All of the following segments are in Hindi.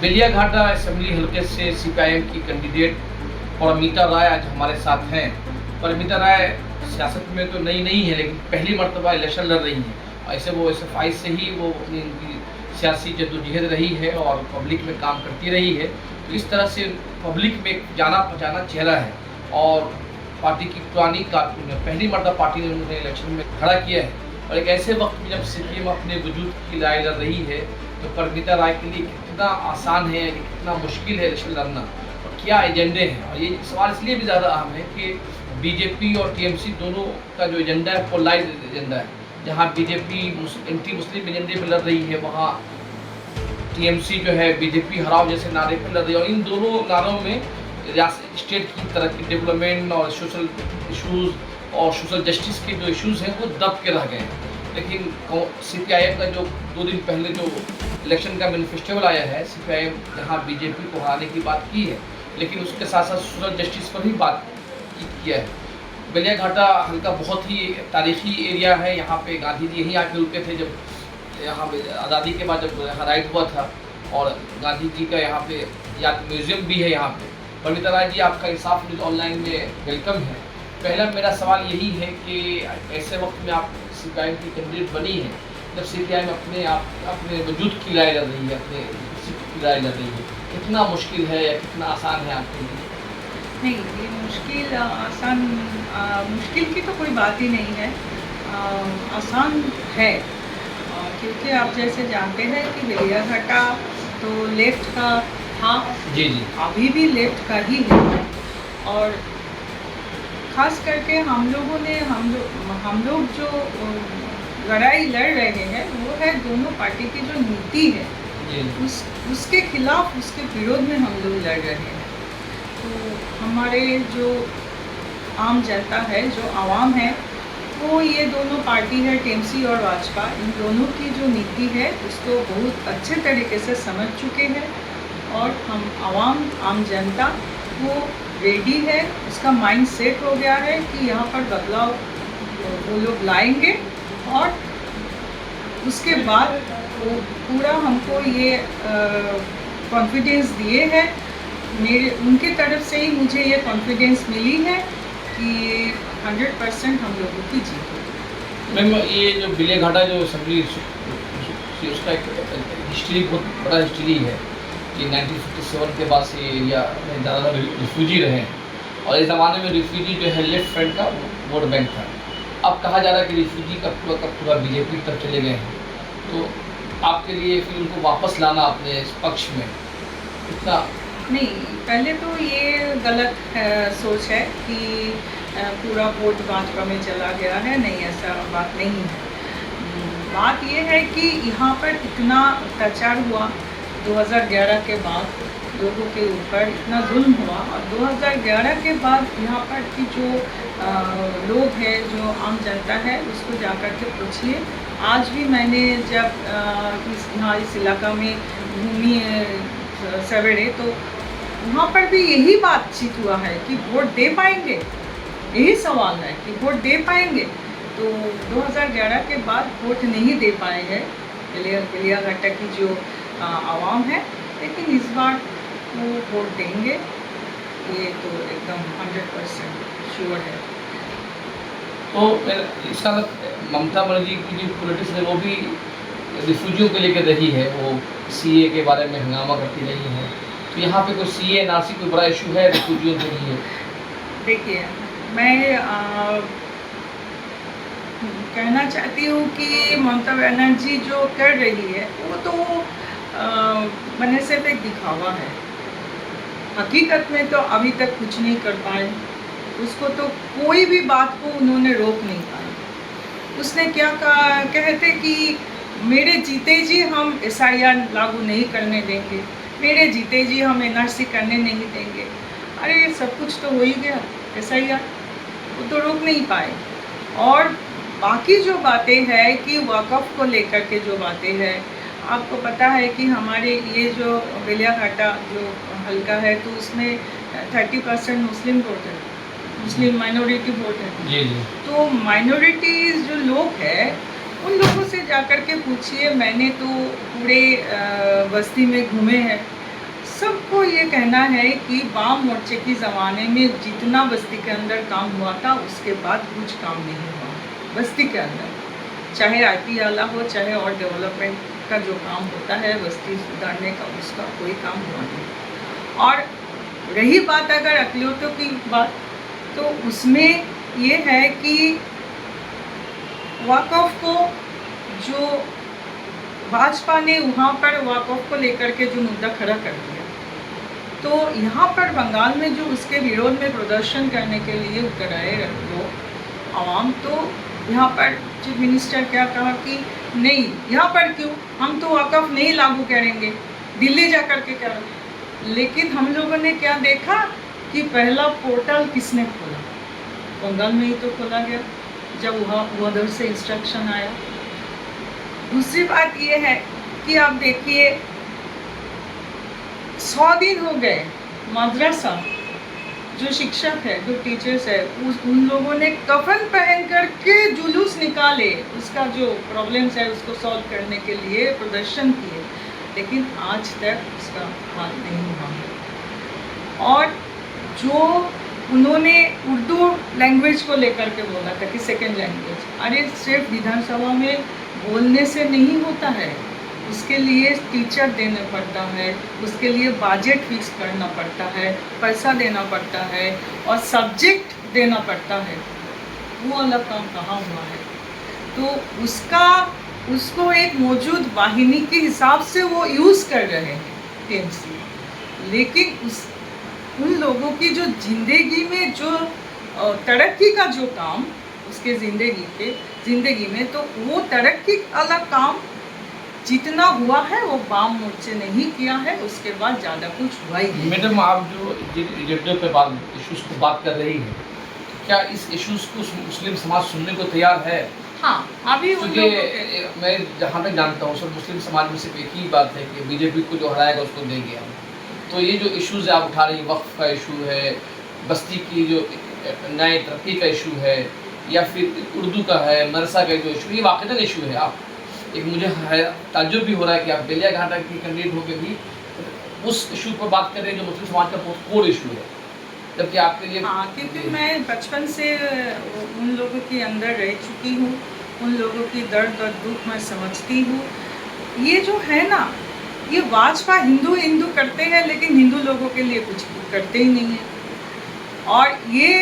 बेलियाघाटा असेंबली हल्के से सीपीआईएम की कैंडिडेट परमिता राय आज हमारे साथ हैं। परमिता राय सियासत में तो नई नहीं है, लेकिन पहली मर्तबा इलेक्शन लड़ रही हैं। ऐसे वो एसएफआई से ही वो अपनी इनकी सियासी जद्दोजहद रही है और पब्लिक में काम करती रही है। तो इस तरह से पब्लिक में एक जाना पहचाना चेहरा है और पार्टी की पुरानी कारकुन है। पहली मर्तबा पार्टी ने उन्हें इलेक्शन में खड़ा किया है और एक ऐसे वक्त में जब सीपीएम अपने वजूद की लड़ाई लड़ रही है, तो परमिता राय के लिए कितना आसान है, कितना मुश्किल है इलेक्शन लड़ना और क्या एजेंडे हैं। और ये सवाल इसलिए भी ज़्यादा अहम है कि बीजेपी और टीएमसी दोनों का जो एजेंडा है पोलराइज एजेंडा है। जहाँ बीजेपी एंटी मुस्लिम एजेंडे पर लड़ रही है, वहाँ टीएमसी जो है बीजेपी हराओ जैसे नारे पर लड़ रही है। और इन दोनों नारों में स्टेट की तरक्की, डेवलपमेंट और सोशल इशूज़ और सोशल जस्टिस के जो इश्यूज़ हैं वो दब के रह गए हैं। लेकिन सीपीआईएम का जो 2 दिन पहले जो इलेक्शन का मैनिफेस्टो आया है, सीपीआईएम यहाँ बीजेपी को हराने की बात की है, लेकिन उसके साथ साथ सोशल जस्टिस पर भी बात किया है। बेलियाघाटा हल्का बहुत ही तारीखी एरिया है। यहाँ पे गांधी जी यहीं आके रुके थे जब यहाँ पे आज़ादी के बाद जब यहाँ राइट हुआ था, और गांधी जी का यहाँ पे याद म्यूजियम भी है यहाँ पे। परमिता राय जी, आपका इंसाफ न्यूज़ ऑनलाइन में वेलकम है। पहला मेरा सवाल यही है कि ऐसे वक्त में आप सीपीआईएम की कैंडिडेट बनी है, जब सीपीआईएम अपने वजूद की लड़ाई लड़ रही है, अपने सीट की लड़ाई लड़ रही है, कितना मुश्किल है या कितना आसान है आपके लिए? नहीं, ये मुश्किल आसान मुश्किल की तो कोई बात ही नहीं है। आसान है, क्योंकि आप जैसे जानते हैं कि बेलियाघाटा तो लेफ्ट का था। जी जी। अभी भी लेफ्ट का ही है। और ख़ास करके हम लोग जो लड़ाई लड़ रहे हैं वो है दोनों पार्टी की जो नीति है, उसके खिलाफ, उसके विरोध में हम लोग लड़ रहे हैं। तो हमारे जो आम जनता है, जो आवाम है, वो ये दोनों पार्टी है, टीएमसी और भाजपा, इन दोनों की जो नीति है उसको बहुत अच्छे तरीके से समझ चुके हैं। और हम आम जनता वो रेडी है, उसका माइंड सेट हो गया है कि यहाँ पर बदलाव वो लोग लाएंगे। और उसके बाद वो पूरा हमको ये कॉन्फिडेंस दिए है। उनके तरफ से ही मुझे ये कॉन्फिडेंस मिली है कि 100% हम लोगों की जीत होगी। मैम, ये जो बेलियाघाटा जो असेंबली उसका एक हिस्ट्री, बहुत बड़ा हिस्ट्री है कि 1957 के बाद से एरिया में ज़्यादा रिफ्यूजी रहे हैं। और इस ज़माने में रिफ्यूजी जो है लेफ्ट फ्रंट का वोट बैंक था। अब कहा जा रहा है कि रिफ्यूजी का पूरा बीजेपी की तरफ चले गए हैं। तो आपके लिए फिर उनको वापस लाना अपने इस पक्ष में इतना नहीं, पहले तो ये गलत सोच है कि पूरा वोट भाजपा में चला गया है। नहीं, ऐसा बात नहीं है। बात ये है कि यहाँ पर इतना अत्याचार हुआ 2011 के बाद, लोगों के ऊपर इतना जुल्म हुआ। और 2011 के बाद यहाँ पर की जो लोग हैं, जो आम जनता है, उसको जाकर के पूछिए। आज भी मैंने जब इस इलाका में घूमी सवेरे, तो वहाँ पर भी यही बातचीत हुआ है कि वोट दे पाएंगे। यही सवाल है कि वोट दे पाएंगे। तो 2011 के बाद वोट नहीं दे पाए हैं बेलियाघाटा की जो आवाम है, लेकिन इस बार वो वोट देंगे, ये तो एकदम 100% श्योर है। तो इसका ममता बनर्जी की जो पॉलिटिक्स है वो भी रिफ्यूजियों को लेकर रही है, वो सीए के बारे में हंगामा करती रही है। तो यहाँ पे कोई सीए एनआरसी कोई बड़ा इशू है रिफ्यूजियों के लिए? देखिए, मैं कहना चाहती हूँ कि ममता बनर्जी जो कर रही है वो तो बने सिर्फ एक दिखावा है। हकीकत में तो अभी तक कुछ नहीं कर पाए। उसको तो कोई भी बात को उन्होंने रोक नहीं पाया। उसने क्या कहा, कहते कि मेरे जीते जी हम एसआईआर लागू नहीं करने देंगे, मेरे जीते जी हम एनआरसी करने नहीं देंगे। अरे, सब कुछ तो हो ही गया। एसआईआर वो तो रोक नहीं पाए। और बाकी जो बातें हैं कि वक़्फ़ को लेकर के जो बातें हैं, आपको पता है कि हमारे ये जो बेलियाघाटा जो हल्का है, तो उसमें 30% मुस्लिम वोट है, मुस्लिम माइनॉरिटी वोट है। जी जी। तो माइनॉरिटीज़ जो लोग हैं, उन लोगों से जाकर के पूछिए। मैंने तो पूरे बस्ती में घूमे हैं, ये कहना है कि वाम मोर्चे के ज़माने में जितना बस्ती के अंदर काम हुआ था उसके बाद कुछ काम नहीं हुआ बस्ती के अंदर, चाहे आईटी आला हो चाहे और डेवलपमेंट का जो काम होता है बस्ती सुधारने का, उसका कोई काम हुआ नहीं। और रही बात अगर अकलियतों की बात, तो उसमें ये है कि वक़्फ़ को जो भाजपा ने वहाँ पर वक़्फ़ को लेकर के जो मुद्दा खड़ा कर दिया, तो यहाँ पर बंगाल में जो उसके विरोध में प्रदर्शन करने के लिए उतर आए लोग आवाम, तो यहाँ पर चीफ मिनिस्टर क्या कहा कि नहीं, यहाँ पर क्यों, हम तो वक़्फ़ नहीं लागू करेंगे, दिल्ली जा कर के करें। लेकिन हम लोगों ने क्या देखा कि पहला पोर्टल किसने खोला, बंगाल में ही तो खोला गया जब वहाँ उधर से इंस्ट्रक्शन आया। दूसरी बात ये है कि आप देखिए 100 दिन हो गए, मदरसा जो शिक्षक है, जो टीचर्स है, उन लोगों ने कफन पहन करके जुलूस निकाले, उसका जो प्रॉब्लम्स है उसको सॉल्व करने के लिए प्रदर्शन किए, लेकिन आज तक उसका हाल नहीं हुआ है। और जो उन्होंने उर्दू लैंग्वेज को लेकर के बोला था कि सेकेंड लैंग्वेज, अरे सिर्फ विधानसभा में बोलने से नहीं होता है, उसके लिए टीचर देना पड़ता है, उसके लिए बजट फिक्स करना पड़ता है, पैसा देना पड़ता है और सब्जेक्ट देना पड़ता है। वो अलग काम कहाँ हुआ है? तो उसको एक मौजूद वाहिनी के हिसाब से वो यूज़ कर रहे हैं टीएमसी, लेकिन उन लोगों की जो ज़िंदगी में जो तरक्की का जो काम उसके ज़िंदगी में, तो वो तरक्की अलग काम जितना हुआ है वो वाम मोर्चे ने ही किया है, उसके बाद ज़्यादा कुछ हुआ ही नहीं। मैडम, आप जो एजेंडे पे इशूज़ को बात कर रही हैं, क्या इस इशूज़ को मुस्लिम समाज सुनने को तैयार है? हाँ, अभी क्योंकि मैं जहाँ तक जानता हूँ सब मुस्लिम समाज में सिर्फ एक ही बात है कि बीजेपी को जो हराएगा उसको देंगे हम। तो ये जो इशूज़ आप उठा रही हैं, वक्फ का इशू है, बस्ती की जो नए तरक्की का इशू है, या फिर उर्दू का है, मदरसा का जो इशू, ये वाक़ई इशू है। आप एक मुझे ताज्जुब भी हो रहा है कि आप बेलिया घाटा की कैंडिडेट होकर भी उस इशू पर बात कर रहे हैं जो मुस्लिम समाज का बहुत कोर इशू है, जबकि आपके लिए। हाँ, क्योंकि मैं बचपन से उन लोगों के अंदर रह चुकी हूँ, उन लोगों की दर्द और दुख मैं समझती हूँ। ये जो है ना, ये भाजपा हिंदू करते हैं लेकिन हिंदू लोगों के लिए कुछ करते ही नहीं है। और ये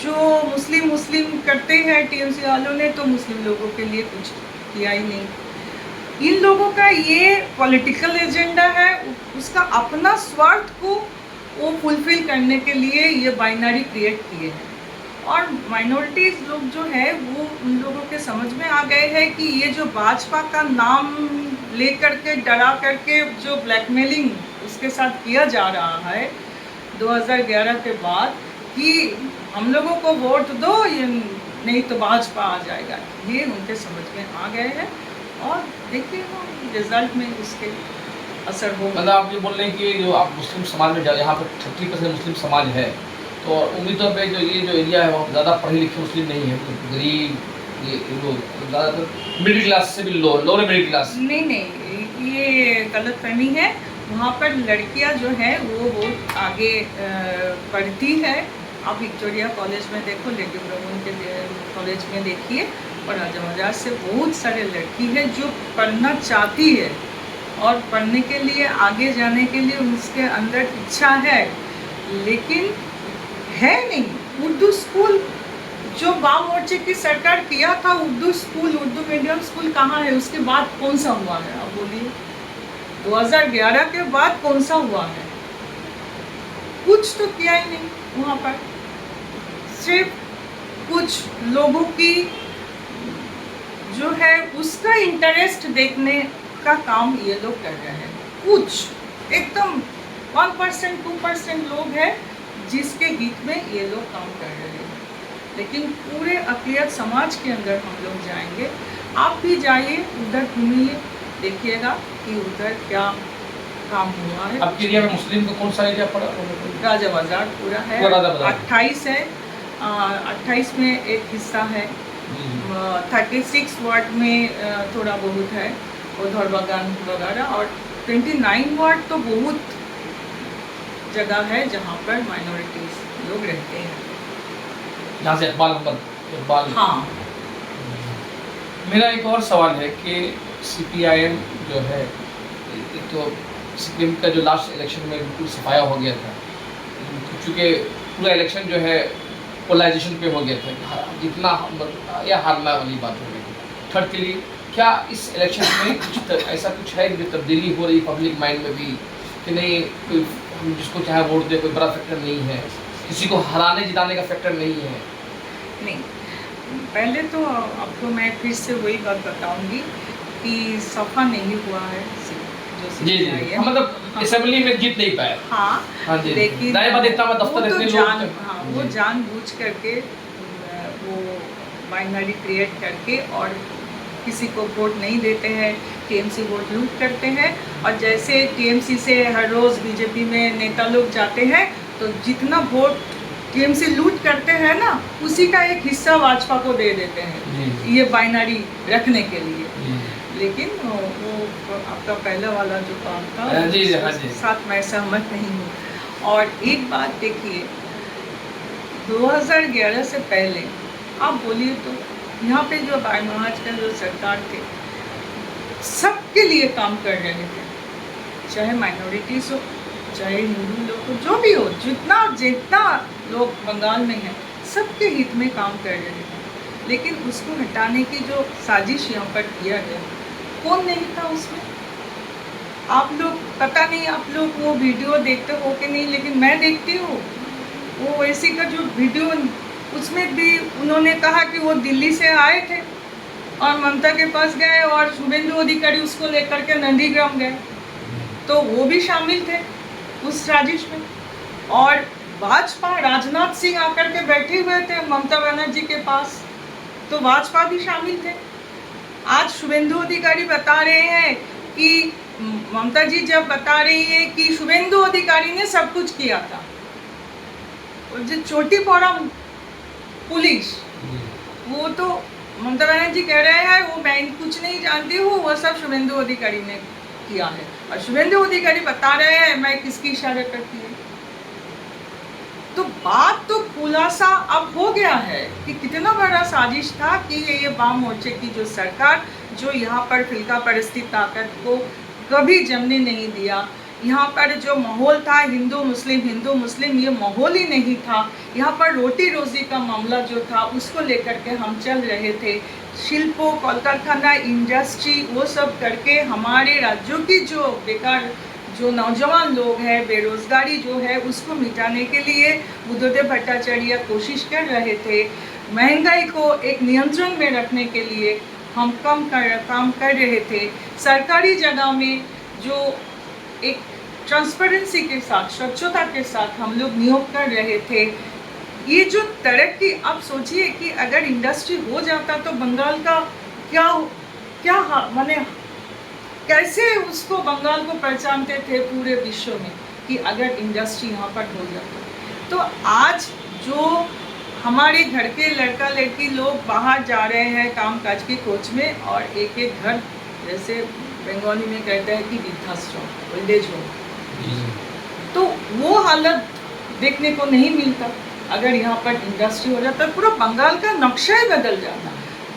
जो मुस्लिम करते हैं टीएमसी वालों ने, तो मुस्लिम लोगों के लिए कुछ किया ही नहीं। इन लोगों का ये पॉलिटिकल एजेंडा है, उसका अपना स्वार्थ को वो फुलफिल करने के लिए ये बाइनरी क्रिएट किए हैं। और माइनॉरिटीज़ लोग जो है वो उन लोगों के समझ में आ गए हैं कि ये जो भाजपा का नाम ले करके डरा करके जो ब्लैकमेलिंग उसके साथ किया जा रहा है 2011 के बाद कि हम लोगों को वोट दो, ये नहीं तो भाजपा आ जाएगा, ये उनके समझ में आ गए हैं। और देखिए रिजल्ट में उसके असर हो। मतलब आप ये बोल रहे हैं कि जो आप मुस्लिम समाज में यहाँ पर 36% मुस्लिम समाज है, तो उम्मीद तौर पर जो एरिया है वो ज़्यादा पढ़े लिखे मुस्लिम नहीं है, तो गरीब, ये लोग ज़्यादातर मिडिल क्लास से भी लोअर मिडिल क्लास। नहीं, ये गलत फहमी है। वहाँ पर लड़कियाँ जो हैं वो बहुत आगे पढ़ती है। आप विक्टोरिया कॉलेज में देखो, लेडी ब्रह्मन के कॉलेज में देखिए, और आजम से बहुत सारे लड़की है जो पढ़ना चाहती है और पढ़ने के लिए आगे जाने के लिए उसके अंदर इच्छा है, लेकिन है नहीं। उर्दू स्कूल जो वाम मोर्चे की सरकार किया था, Urdu school, Urdu medium school कहाँ है? उसके बाद कौन सा हुआ है? आप बोलिए, 2011 के बाद कौन सा हुआ है? कुछ तो किया ही नहीं वहाँ पर। सिर्फ कुछ लोगों की जो है उसका इंटरेस्ट देखने का काम ये लोग कर रहे हैं। कुछ एकदम 1% 2% लोग हैं जिसके हित में ये लोग काम कर रहे हैं, लेकिन पूरे अक़लियत समाज के अंदर हम लोग जाएंगे। आप भी जाइए, उधर घूमिए, देखिएगा कि उधर क्या काम हुआ है। आपके एरिया में मुस्लिम को कौन सा एरिया पड़ा? राजा बाजार पूरा है, 28 है। 28 में एक हिस्सा है, 36 वार्ड में थोड़ा बहुत है, उधर बागान वगैरह, और 29 वार्ड तो बहुत जगह है जहाँ पर माइनॉरिटीज लोग रहते हैं। जहाँ से इकबाल हाँ। मेरा एक और सवाल है कि CPIM जो है, एक तो CPIM का जो लास्ट इलेक्शन में बिल्कुल सफाया हो गया था, क्योंकि पूरा इलेक्शन जो है पोलराइजेशन पे हो गया था, जितना या हारना वाली बात हो गई। थर्ड के लिए क्या इस इलेक्शन में कुछ ऐसा कुछ है जो तब्दीली हो रही पब्लिक माइंड में भी, कि नहीं कोई हम जिसको चाहे वोट दे कोई बड़ा फैक्टर नहीं है, किसी को हराने जिताने का फैक्टर नहीं है? नहीं, पहले तो आपको मैं फिर से वही बात बताऊंगी कि सफा नहीं हुआ है जो जी CPIM जी, मतलब असेंबली में जीत नहीं पाया। हाँ, हाँ जी, लेकिन दफ्तर इतने लोग, वो जानबूझ करके वो बाइनरी क्रिएट करके और किसी को वोट नहीं देते हैं, TMC वोट लूट करते हैं। और जैसे TMC से हर रोज़ BJP में नेता लोग जाते हैं, तो जितना वोट TMC लूट करते हैं ना, उसी का एक हिस्सा भाजपा को दे देते हैं, ये बाइनरी रखने के लिए। लेकिन वो आपका पहला वाला जो काम था उसके साथ मैं सहमत नहीं हूँ। और एक बात देखिए, 2011 से पहले आप बोलिए तो यहाँ पे जो आज का जो सरकार थे, सबके लिए काम कर रहे थे, चाहे माइनॉरिटीज हो, चाहे हिंदू लोग हो, जो भी हो, जितना लोग बंगाल में हैं, सबके हित में काम कर रहे हैं। लेकिन उसको हटाने की जो साजिश यहाँ पर किया गया, कौन नहीं था उसमें? आप लोग पता नहीं, आप लोग वो वीडियो देखते हो कि नहीं, लेकिन मैं देखती हूँ वो ऐसी का जो वीडियो, उसमें भी उन्होंने कहा कि वो दिल्ली से आए थे और ममता के पास गए और शुभेंदु अधिकारी उसको लेकर के नंदीग्राम गए, तो वो भी शामिल थे उस साजिश में। और भाजपा, राजनाथ सिंह आकर के बैठे हुए थे ममता बनर्जी के पास, तो भाजपा भी शामिल थे। आज शुभेंदु अधिकारी बता रहे हैं कि ममता जी जब बता रही है कि शुभेंदु अधिकारी ने सब कुछ किया था, और जो चोटी पौड़ा पुलिस, वो तो ममता बनर्जी कह रहे हैं वो मैं कुछ नहीं जानती हूँ, वो सब शुभेंदु अधिकारी ने किया है। और शुभेंदु अधिकारी बता रहे हैं मैं किसकी इशारे करती है। तो बात तो खुलासा अब हो गया है कि कितना बड़ा साजिश था कि ये वाम मोर्चे की जो सरकार, जो यहाँ पर फिल्का परिस्थिति ताकत को कभी जमने नहीं दिया, यहाँ पर जो माहौल था हिंदू मुस्लिम ये माहौल ही नहीं था। यहाँ पर रोटी रोजी का मामला जो था उसको लेकर के हम चल रहे थे। शिल्पों, कल कारखाना, इंडस्ट्री, वो सब करके हमारे राज्यों की जो बेकार जो नौजवान लोग हैं, बेरोजगारी जो है उसको मिटाने के लिए बुद्धदेव भट्टाचार्य कोशिश कर रहे थे। महंगाई को एक नियंत्रण में रखने के लिए हम काम कर रहे थे। सरकारी जगह में जो एक ट्रांसपेरेंसी के साथ, स्वच्छता के साथ हम लोग नियोग कर रहे थे। ये जो तरक्की, आप सोचिए कि अगर इंडस्ट्री हो जाता तो बंगाल का क्या माने कैसे उसको बंगाल को पहचानते थे पूरे विश्व में कि अगर इंडस्ट्री यहाँ पर हो जाता। तो आज जो हमारे घर के लड़का लड़की लोग बाहर जा रहे हैं कामकाज की खोज में, और एक एक घर, जैसे बंगाली में कहते हैं कि वृद्धाश्रम, ओल्ड एज होम, तो वो हालत देखने को नहीं मिलता। अगर यहाँ पर इंडस्ट्री हो जाता पूरा बंगाल का नक्शा ही बदल जाता।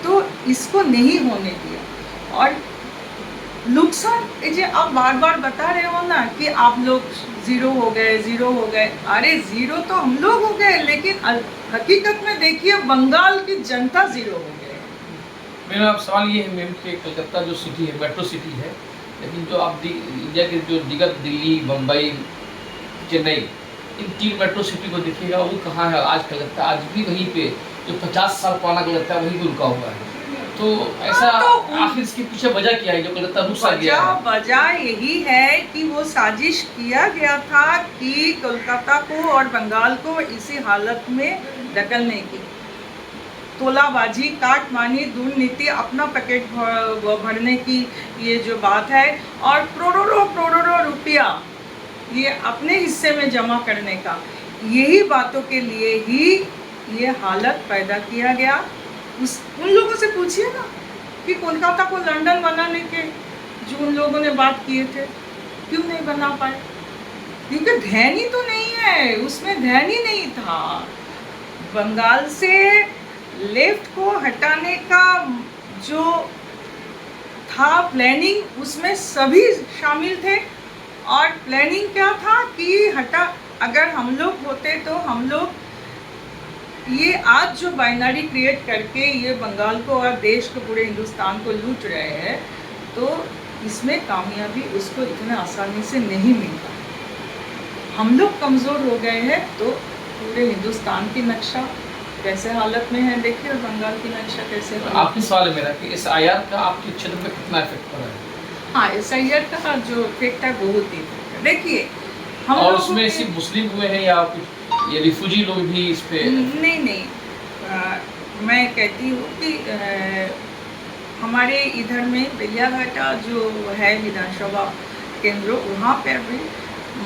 तो इसको नहीं होने दिया। और नुकसान, ये आप बार बार बता रहे हो ना कि आप लोग ज़ीरो हो गए। अरे ज़ीरो तो हम लोग हो गए, लेकिन हकीकत में देखिए बंगाल की जनता ज़ीरो हो गए। मेरा सवाल ये है मैम कि कलकत्ता जो सिटी है, मेट्रो सिटी है, लेकिन जो आप इंडिया के जो दिग्गज दिल्ली, मुंबई, चेन्नई, इन 3 मेट्रो सिटी को देखिएगा, वो कहाँ है आज? कलकत्ता आज भी वहीं पे, जो 50 साल पुराना कलकत्ता है वहीं पे रुका हुआ है। तो ऐसा आखिर इसके पीछे वजह क्या है जो कलकत्ता रुक सा गया है? वजह यही है कि वो साजिश किया गया था कि कोलकाता को और बंगाल को इसी हालत में ढकलने की। तोलाबाजी, काटमानी, दुर्नीति, अपना पैकेट भरने की ये जो बात है, और करोड़ों रुपया ये अपने हिस्से में जमा करने का, यही बातों के लिए ही ये हालत पैदा किया गया। उन लोगों से पूछिए ना कि कोलकाता को लंदन बनाने के जो उन लोगों ने बात किए थे, क्यों नहीं बना पाए? क्योंकि ध्यान ही तो नहीं है, उसमें ध्यान ही नहीं था। बंगाल से लेफ्ट को हटाने का जो था प्लानिंग, उसमें सभी शामिल थे। और प्लानिंग क्या था कि अगर हम लोग होते तो हम लोग ये आज जो बाइनरी क्रिएट करके ये बंगाल को और देश को, पूरे हिंदुस्तान को लूट रहे हैं, तो इसमें कामयाबी उसको इतने आसानी से नहीं मिलता। हम लोग कमज़ोर हो गए हैं तो पूरे हिंदुस्तान की नक्शा कैसे हालत में है, देखिए बंगाल की नक्शा कैसे। आखिरी सवाल है मेरा कि इस IR का आपके क्षेत्र पे कितना इफेक्ट पड़ा है? हाँ, SIR का जो इफेक्ट है बहुत ही, देखिए हम और लोगों उसमें के- सिर्फ मुस्लिम हुए हैं या कुछ ये रिफ्यूजी लोग भी इस पे? नहीं, मैं कहती हूँ कि हमारे इधर में बेलियाघाटा जो है विधानसभा केंद्र, वहाँ पर भी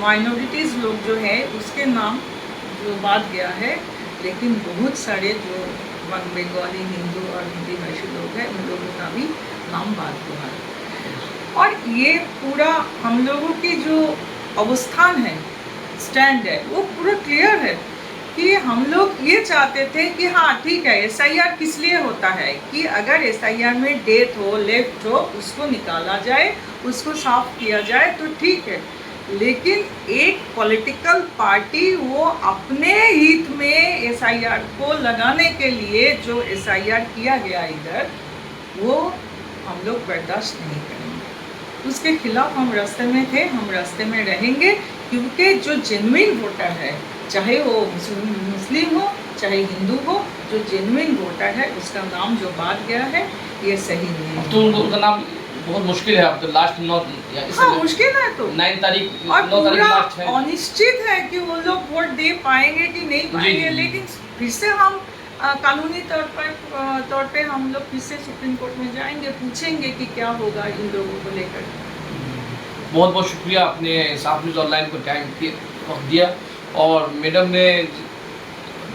माइनॉरिटीज़ लोग जो है उसके नाम जो बात गया है, लेकिन बहुत सारे जो बंगाली, हिंदू और हिंदी भाषी लोग हैं उन लोगों का भी नाम बात हुआ है। और ये पूरा हम लोगों की जो अवस्थान है, स्टैंड है, वो पूरा क्लियर है कि हम लोग ये चाहते थे कि हाँ ठीक है, SIR किस लिए होता है कि अगर SIR में डेथ हो, लेफ्ट हो, उसको निकाला जाए, उसको साफ किया जाए तो ठीक है। लेकिन एक पॉलिटिकल पार्टी वो अपने हित में SIR को लगाने के लिए जो SIR किया गया इधर, वो हम लोग बर्दाश्त नहीं करेंगे। उसके खिलाफ हम रास्ते में थे, हम रास्ते में रहेंगे, क्योंकि जो जेन्युइन वोटर है, चाहे वो मुस्लिम हो चाहे हिंदू हो, जो जेन्युइन वोटर है उसका नाम जो बात गया है ये सही नहीं है। तो उनका नाम बहुत मुश्किल है अब तो, लास्ट 9 हाँ मुश्किल है तो, 9 तारीख और 9 तारीख पूरा लास्ट है। अनिश्चित है कि वो लोग वोट दे पाएंगे कि नहीं पाएंगे। जी। लेकिन फिर से हम कानूनी तौर पे हम लोग फिर से सुप्रीम कोर्ट में जाएंगे, पूछेंगे कि क्या होगा इन लोगों को लेकर। बहुत बहुत शुक्रिया, आपने साफ न्यूज़ ऑनलाइन को टाइम दिया। और मैडम ने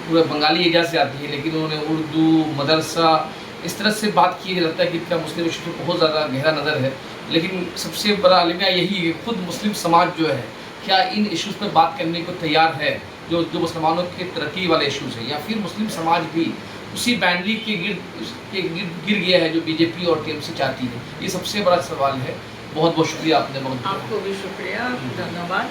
पूरे बंगाली एरिया से आती है, लेकिन उन्होंने उर्दू, मदरसा इस तरह से बात की है। लगता है कि इनका मुस्लिम इशू पर बहुत ज़्यादा गहरा नज़र है। लेकिन सबसे बड़ा अलमिया यही है, खुद मुस्लिम समाज जो है क्या इन इश्यूज़ पर बात करने को तैयार है, जो मुसलमानों के तरक्की वाले इश्यूज़ हैं, या फिर मुस्लिम समाज भी उसी बाउंड्री के गिर गया है जो BJP और TMC चाहती है। ये सबसे बड़ा सवाल है। बहुत बहुत शुक्रिया, आपने बहुत आपको भी शुक्रिया, धन्यवाद।